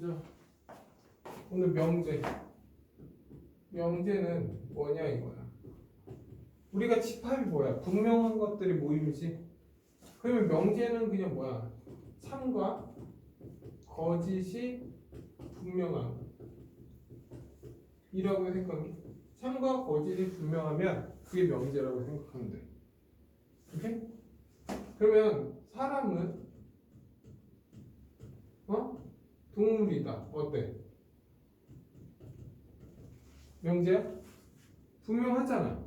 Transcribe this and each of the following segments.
먼저 오늘 명제는 뭐냐 이거야. 우리가 집합이 뭐야? 분명한 것들이 모임이지. 그러면 명제는 그냥 뭐야? 참과 거짓이 분명한 이라고 생각해. 참과 거짓이 분명하면 그게 명제라고 생각하면 돼. 오케이? 그러면 사람은 동물이다. 어때? 명제야? 분명하잖아.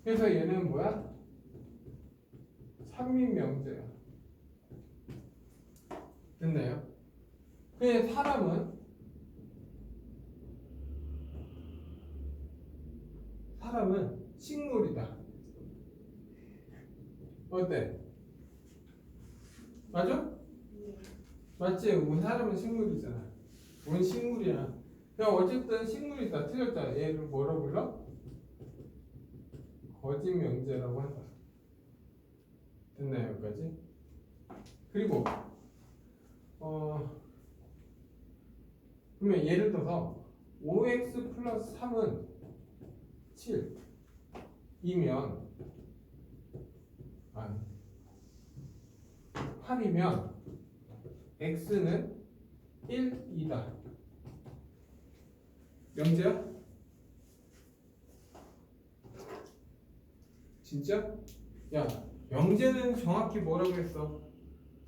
그래서 얘는 뭐야? 삼민명제야. 됐나요? 그냥 사람은 식물이다. 어때? 맞아? 맞지? 우리 사람은 식물이잖아. 우린 식물이야. 그냥 어쨌든 식물이다. 틀렸다. 얘를 뭐라고 불러? 거짓 명제라고 한다. 됐나요? 여기까지? 그리고 그러면 예를 들어서 5x 플러스 3은 7이면 8이면 x는 1이다. 명제야? 진짜? 야, 명제는 정확히 뭐라고 했어?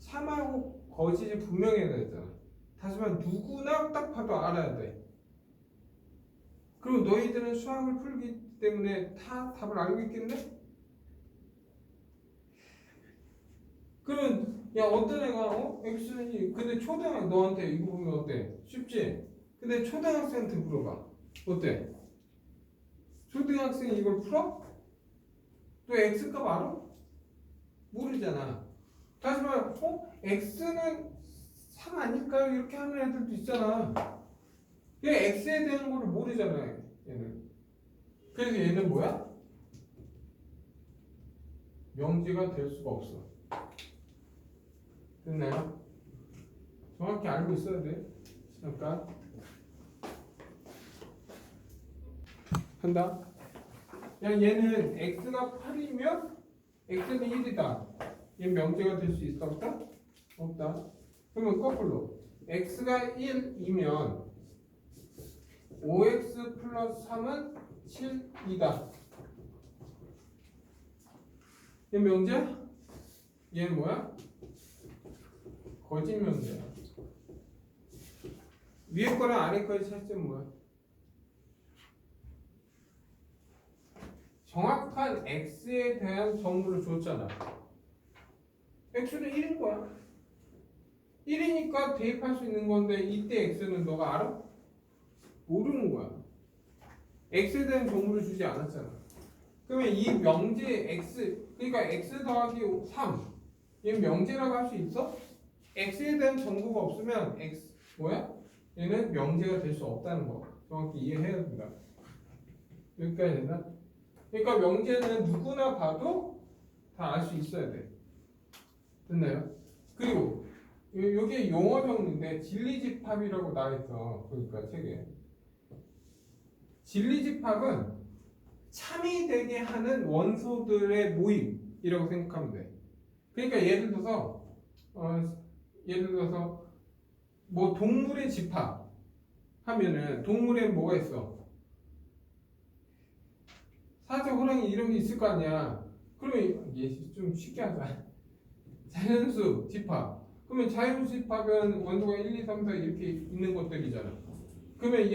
참하고 거짓이 분명해야 되잖아. 하지만 누구나 딱 봐도 알아야 돼. 그리고 너희들은 수학을 풀기 때문에 다 답을 알고 있겠네? 그러면 야 어떤 애가 x는 2 근데 초등학생 너한테 이거 보면 어때? 쉽지? 근데 초등학생한테 물어봐. 어때? 초등학생이 이걸 풀어? 또 x값 알아? 모르잖아. 하지만 x는 3 아닐까요? 이렇게 하는 애들도 있잖아. 얘 x에 대한 거를 모르잖아. 얘는. 그래서 얘는 뭐야? 명제가 될 수가 없어. 됐나요? 정확히 알고 있어야 돼. 잠깐 한다. 야 얘는 x가 8이면 x는 1이다. 얘 명제가 될 수 있어? 없다? 없다. 그러면 거꾸로 x가 1이면 5x 플러스 3은 7이다. 얘 명제야? 얘는 뭐야? 거짓 명제야. 위에 거랑 아래 거의 차이점은 뭐야? 정확한 x에 대한 정보를 줬잖아. x는 1인 거야. 1이니까 대입할 수 있는 건데 이때 x는 너가 알아? 모르는 거야. x에 대한 정보를 주지 않았잖아. 그러면 이 명제 x 그러니까 x 더하기 3 얘는 명제라고 할 수 있어? x에 대한 정보가 없으면 x 뭐야? 얘는 명제가 될 수 없다는 거 정확히 이해해야 된다. 여기까지 된다? 그러니까 명제는 누구나 봐도 다 알 수 있어야 돼. 됐나요? 그리고 여기에 용어 정리인데 진리집합이라고 나와있어. 그러니까 책에 진리집합은 참이 되게 하는 원소들의 모임이라고 생각하면 돼. 그러니까 예를 들어서 뭐 동물의 집합 하면은 동물에 뭐가 있어? 사자, 호랑이 이런 게 있을 거 아니야. 그러면 얘 좀 쉽게 하자. 자연수 집합. 그러면 자연수 집합은 원소가 1, 2, 3, 4 이렇게 있는 것들이잖아. 그러면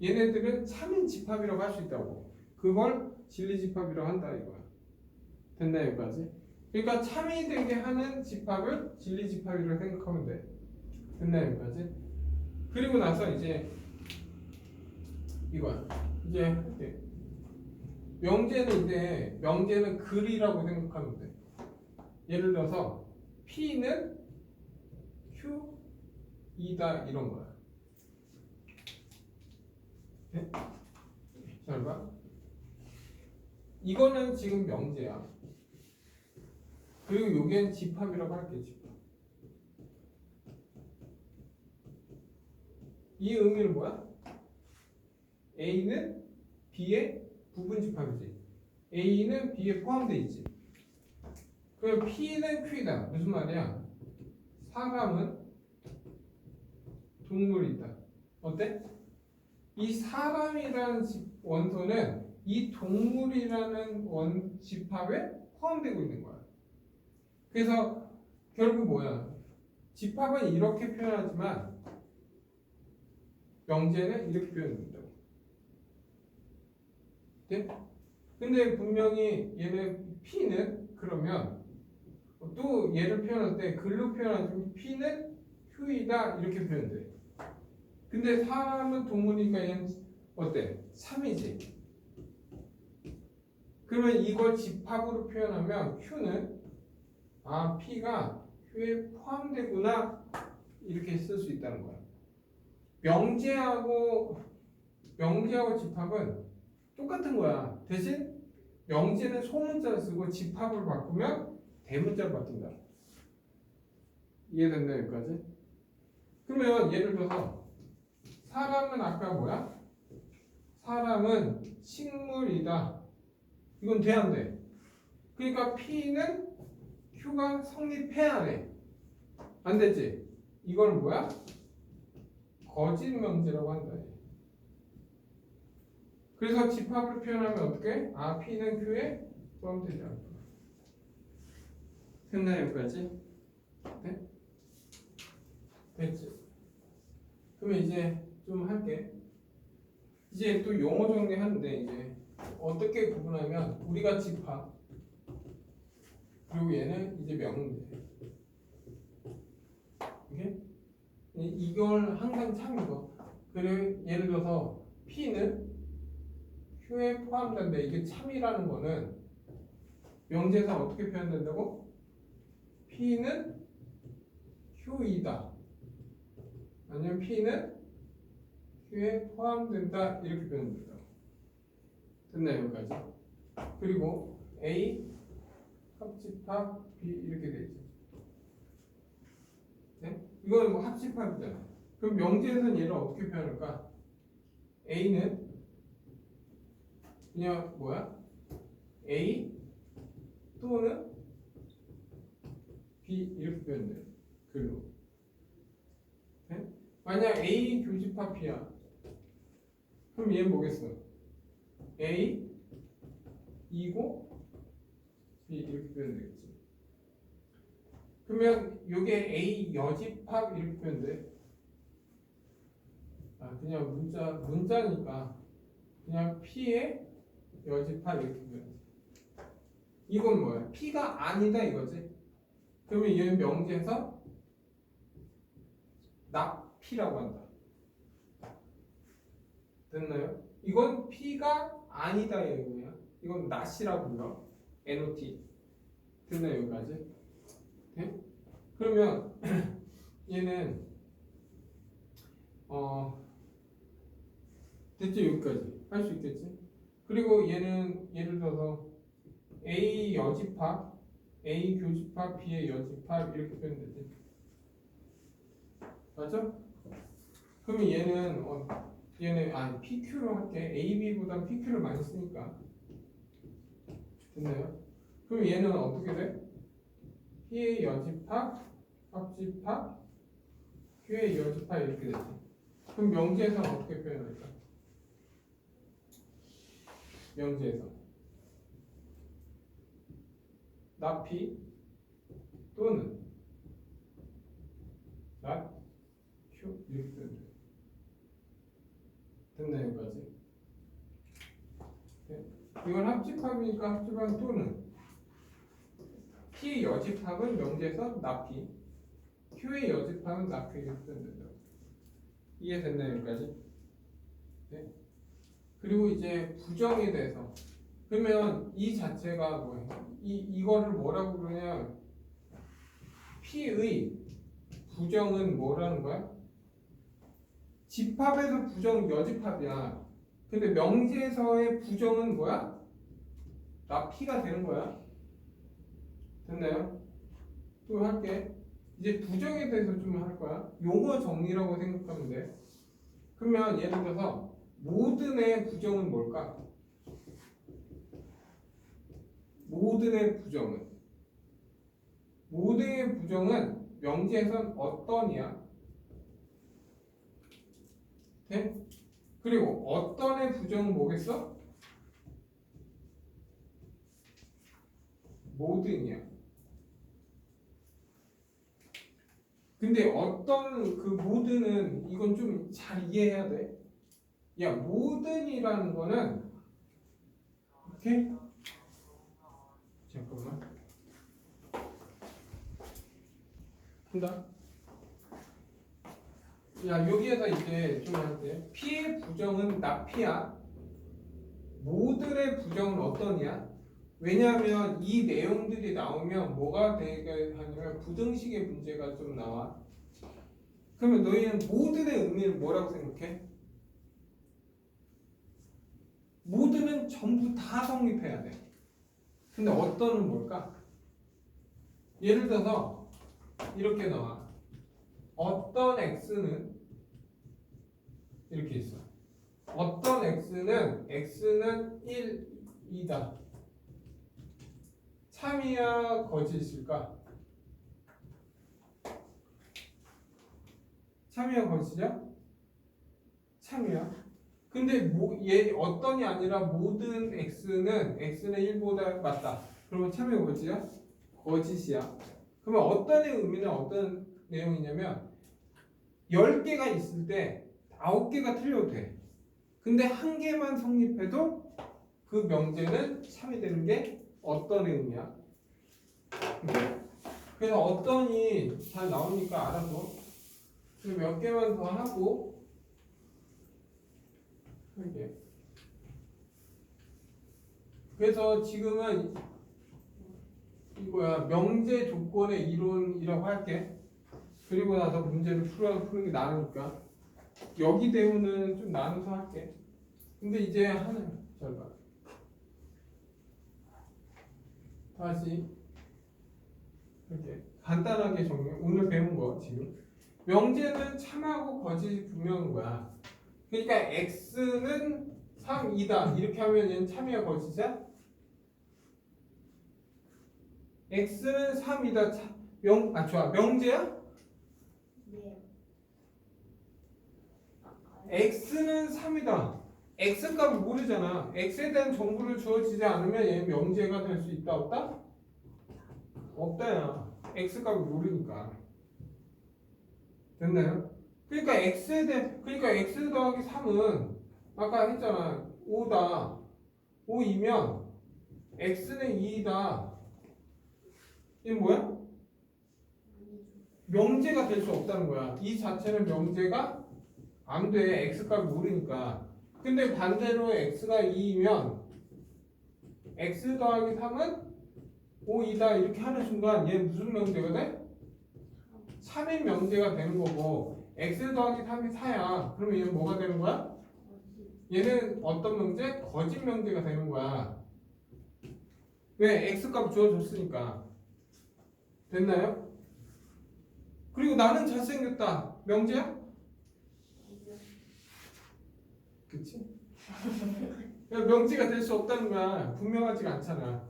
얘네들은 참인 집합이라고 할 수 있다고. 그걸 진리집합이라고 한다 이거야. 됐나 여기까지? 그러니까 참이 되게 하는 집합을 진리집합이라고 생각하면 돼. 됐나 여기까지? 그리고 나서 이제 이거야. 이제 명제는 글이라고 생각하면 돼. 예를 들어서 P는 Q이다 이런 거야. 네? 잘 봐. 이거는 지금 명제야. 그리고 여기는 집합이라고 할게. 집합. 이 의미는 뭐야? A는 B의 부분 집합이지. A는 B에 포함되어 있지. 그럼 P는 Q이다. 무슨 말이야? 사람은 동물이다. 어때? 이 사람이라는 원소는 이 동물이라는 집합에 포함되고 있는 거야. 그래서 결국 뭐야? 집합은 이렇게 표현하지만 명제는 이렇게 표현된다고. 네? 근데 분명히 얘는 P는 그러면 또 얘를 표현할 때 글로 표현하면 P는 Q이다 이렇게 표현돼. 근데 사람은 동물이니까 얘는 어때? 3이지. 그러면 이걸 집합으로 표현하면 Q는 P가 Q에 포함되구나 이렇게 쓸 수 있다는 거야. 명제하고 집합은 똑같은 거야. 대신 명제는 소문자를 쓰고 집합을 바꾸면 대문자로 바뀐다. 이해됐나요? 여기까지? 그러면 예를 들어서 사람은 아까 뭐야? 사람은 식물이다. 이건 돼 안 돼? 그러니까 P는 Q가 성립해야 돼. 안 되지? 이걸 뭐야? 거짓 명제라고 한다. 그래서 집합으로 표현하면 어떻게? P는 Q에 포함되지 않다. 됐나요? 여기까지? 네? 됐지? 그러면 이제 좀 할게. 이제 또 용어 정리하는데 이제 어떻게 구분하면 우리가 집합 그리고 얘는 이제 명제. 오케이? 이걸 항상 참는 거. 그리고 예를 들어서 P는 Q에 포함된다. 이게 참이라는 거는 명제상 어떻게 표현된다고? P는 Q이다. 아니면 P는 Q에 포함된다. 이렇게 표현된다. 됐나요? 여기까지. 그리고 A 합집합 B 이렇게 돼 있죠. 네? 이건 뭐 합집합이잖아. 그럼 명제에서는 얘를 어떻게 표현할까? A는 그냥 뭐야? A 또는 B 이렇게 표현돼. 글로. 네? 만약 A 교집합 B야. 그럼 얘는 뭐겠어? A 이고 B 이렇게 표현되겠지. 그러면 이게 A 여집합 이렇게 표현돼. 그냥 문자니까 그냥 P의 여집합 이렇게 표현돼. 이건 뭐야? P가 아니다 이거지. 그러면 얘는 명제에서 납P라고 한다. 됐나요? 이건 P가 아니다 이거야. 이건 not이라고 불러. not. 됐나요? 여기까지? 네? 그러면 얘는 됐죠? 여기까지 할 수 있겠지? 그리고 얘는 예를 들어서 A 여집합, A 교집합, B의 여집합 이렇게 표현되지. 맞죠? 그러면 얘는 PQ로 할게. AB보다 PQ를 많이 쓰니까. 됐나요? 그럼 얘는 어떻게 돼? P의 여집합, 합집합, Q의 여집합 이렇게 되지. 그럼 명제에서는 어떻게 표현할까? 명제에서 not 또는 not Q 이렇게 표현돼. 됐나요? 여기까지? 네. 이건 합집합이니까 합집합 또는 P의 여집합은 명제에서 not Q의 여집합은 not Q 이렇게 표현된다. 이해됐나요? 여기까지? 네. 그리고 이제 부정에 대해서 그러면 이 자체가 뭐예요? 이거를 뭐라고 그러냐? P의 부정은 뭐라는 거야? 집합에서 부정 여집합이야. 근데 명제에서의 부정은 뭐야? 나 P가 되는 거야. 됐나요? 또 할게. 이제 부정에 대해서 좀 할 거야. 용어 정리라고 생각하면 돼. 그러면 예를 들어서 모든의 부정은 뭘까? 모든의 부정은 명제에선 어떤이야? 네? 그리고 어떤의 부정은 뭐겠어? 모든이야. 근데 어떤 그 모든은 이건 좀 잘 이해해야 돼. 야, 모든이라는 거는 오케이? 잠깐만. 한다. 야, 여기에서 이제 좀 할게. P의 부정은 나P야. 모든의 부정은 어떤이야? 왜냐하면 이 내용들이 나오면 뭐가 되게 하냐면 부등식의 문제가 좀 나와. 그러면 너희는 모든의 의미는 뭐라고 생각해? 모든은 전부 다 성립해야 돼. 근데 어떤은 뭘까? 예를 들어서 이렇게 나와. 어떤 x는 이렇게 있어. 어떤 x는 1이다. 참이야 거짓일까? 참이야 거짓이야? 참이야. 근데 얘 어떤이 아니라 모든 x는 1보다 맞다. 그러면 참이야 거짓이야? 거짓이야. 그러면 어떤의 의미는 어떤 내용이냐면 10개가 있을 때 9개가 틀려도 돼. 근데 한 개만 성립해도 그 명제는 참이 되는 게 어떤 의미야? 그래서 어떤이 잘 나오니까 알아서 몇 개만 더 하고 이게. 그래서 지금은 이거야 명제 조건의 이론이라고 할게. 그리고 나서 문제를 푸는 게 나으니까 여기 대우는 좀 나눠서 할게. 근데 이제 잘 봐. 다시 이렇게 간단하게 정리. 오늘 배운 거 지금 명제는 참하고 거짓이 분명한 거야. 그러니까 x는 3이다 이렇게 하면 얘는 참이야 거짓이야? x는 3이다. 좋아. 명제야? 네. x는 3이다. x 값을 모르잖아. x에 대한 정보를 주어지지 않으면 얘는 명제가 될 수 있다 없다? 없다야. x 값을 모르니까. 됐나요? 그러니까 x 더하기 3은 아까 했잖아. 5다. 5이면 x는 2다. 이게 뭐야? 명제가 될 수 없다는 거야. 이 자체는 명제가 안 돼. x 값을 모르니까. 근데 반대로 x가 2이면 x 더하기 3은 5이다 이렇게 하는 순간 얘는 무슨 명제가 돼? 3인 명제가 되는 거고 x 더하기 3이 4야. 그러면 얘는 뭐가 되는 거야? 얘는 어떤 명제? 거짓 명제가 되는 거야. 왜? x값 주어졌으니까. 됐나요? 그리고 나는 잘생겼다. 명제야? 그치? 명제가 될 수 없다는 거야. 분명하지가 않잖아.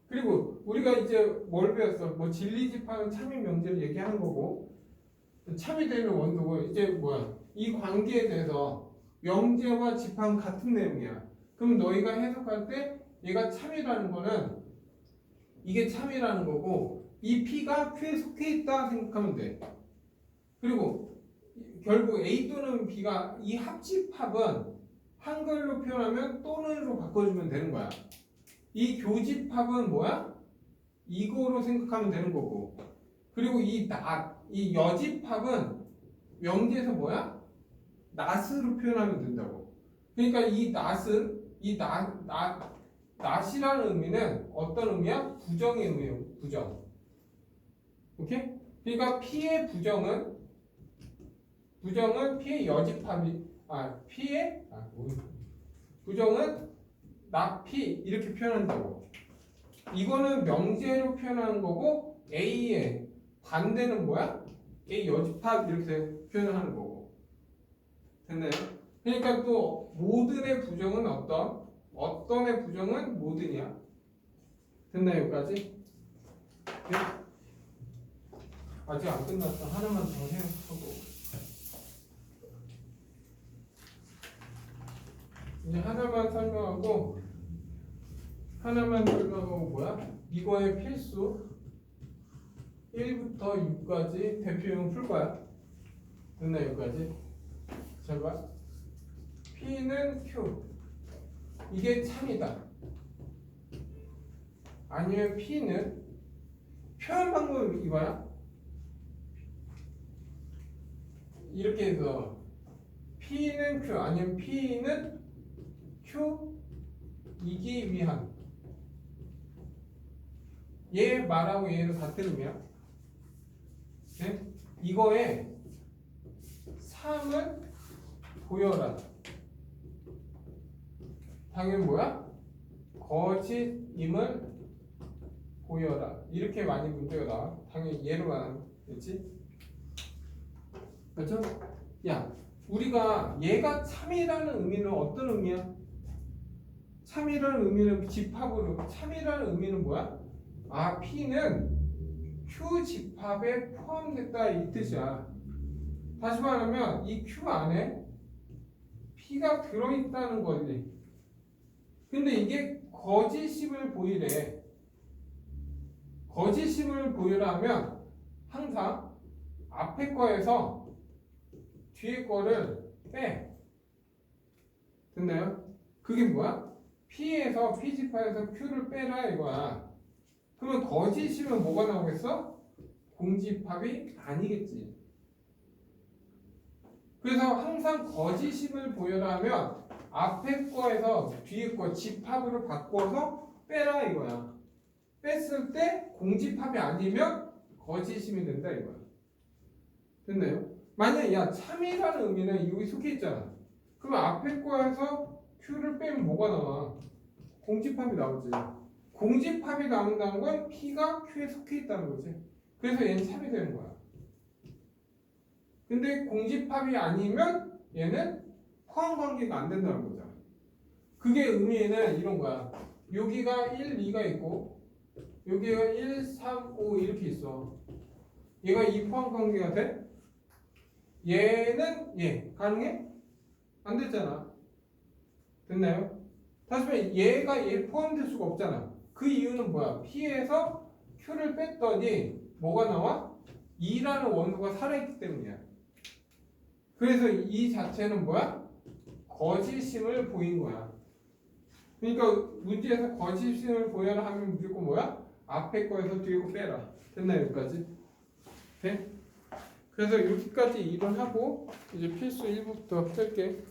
그리고 우리가 이제 뭘 배웠어? 뭐 진리집합은 참인 명제를 얘기하는 거고 참이 되는 원도고 이제 뭐야? 이 관계에 대해서 명제와 집합은 같은 내용이야. 그럼 너희가 해석할 때 얘가 참이라는 거는 이게 참이라는 거고 이 P가 Q에 속해 있다 생각하면 돼. 그리고 결국 A 또는 B가 이 합집합은 한글로 표현하면 또는으로 바꿔주면 되는 거야. 이 교집합은 뭐야? 이거로 생각하면 되는 거고. 그리고 이 여집합은 명제에서 뭐야? 낫으로 표현하면 된다고. 그러니까 이 낫은 낫이라는 의미는 어떤 의미야? 부정의 의미예요. 부정. 오케이? 그러니까 P의 부정은 P의 여집합이 부정은 나 P 이렇게 표현한다고. 이거는 명제로 표현하는 거고 A의 반대는 뭐야? A 여집합 이렇게 표현을 하는 거고. 됐나요? 그러니까 또 모든의 부정은 어떤의 부정은 모든이야. 됐나요? 여기까지? 네? 아직 안 끝났어. 하나만 더 해보고. 이제 하나만 설명하고 뭐야? 이거의 필수 1부터 6까지 대표형 풀 거야. 됐나 여기까지? 잘 봐. P는 Q. 이게 참이다. 아니면 P는 표현 방법이 이거야. 이렇게 해서 P는 Q 아니면 P는 Q 이기 위한 얘 말하고 얘는 같은 의미야. 네? 이거에 3은 보여라. 당연히 뭐야? 거짓임을 보여라. 이렇게 많이 문제가 나와. 당연히 얘로 말하겠지? 그렇죠? 야, 우리가 얘가 참이라는 의미는 어떤 의미야? 참이라는 의미는 집합으로. 참이라는 의미는 뭐야? 아, P는 Q 집합에 포함됐다 이 뜻이야. 다시 말하면 이 Q 안에 P가 들어있다는 거지. 근데 이게 거짓임을 보이래. 거짓임을 보이라면 항상 앞에 거에서 뒤에 거를 빼. 됐나요? 그게 뭐야? P에서 P 집합에서 Q를 빼라 이거야. 그러면 거짓이면 뭐가 나오겠어? 공집합이 아니겠지. 그래서 항상 거짓임을 보여라 하면 앞에 거에서 뒤에 거 집합으로 바꿔서 빼라 이거야. 뺐을 때 공집합이 아니면 거짓임이 된다 이거야. 됐나요? 만약에 야 참이라는 의미는 여기 속해 있잖아. 그러면 앞에 거에서 Q를 빼면 뭐가 나와? 공집합이 나오지. 공집합이 나온다는 건 P가 Q에 속해 있다는 거지. 그래서 얘는 참이 되는 거야. 근데 공집합이 아니면 얘는 포함 관계가 안 된다는 거잖아. 그게 의미는 이런 거야. 여기가 1, 2가 있고 여기가 1, 3, 5 이렇게 있어. 얘가 이 포함 관계가 돼? 얘는 얘 가능해? 안 됐잖아. 됐나요? 다시 말해 얘가 얘 포함될 수가 없잖아. 그 이유는 뭐야? P에서 Q를 뺐더니 뭐가 나와? 2라는 원소가 살아있기 때문이야. 그래서 이 자체는 뭐야? 거짓임을 보인 거야. 그러니까 문제에서 거짓임을 보여라 하면 무조건 뭐야? 앞에 거에서 뒤에 거 빼라. 됐나요? 여기까지? 돼? 그래서 여기까지 이론하고 이제 필수 1부터 뺄게.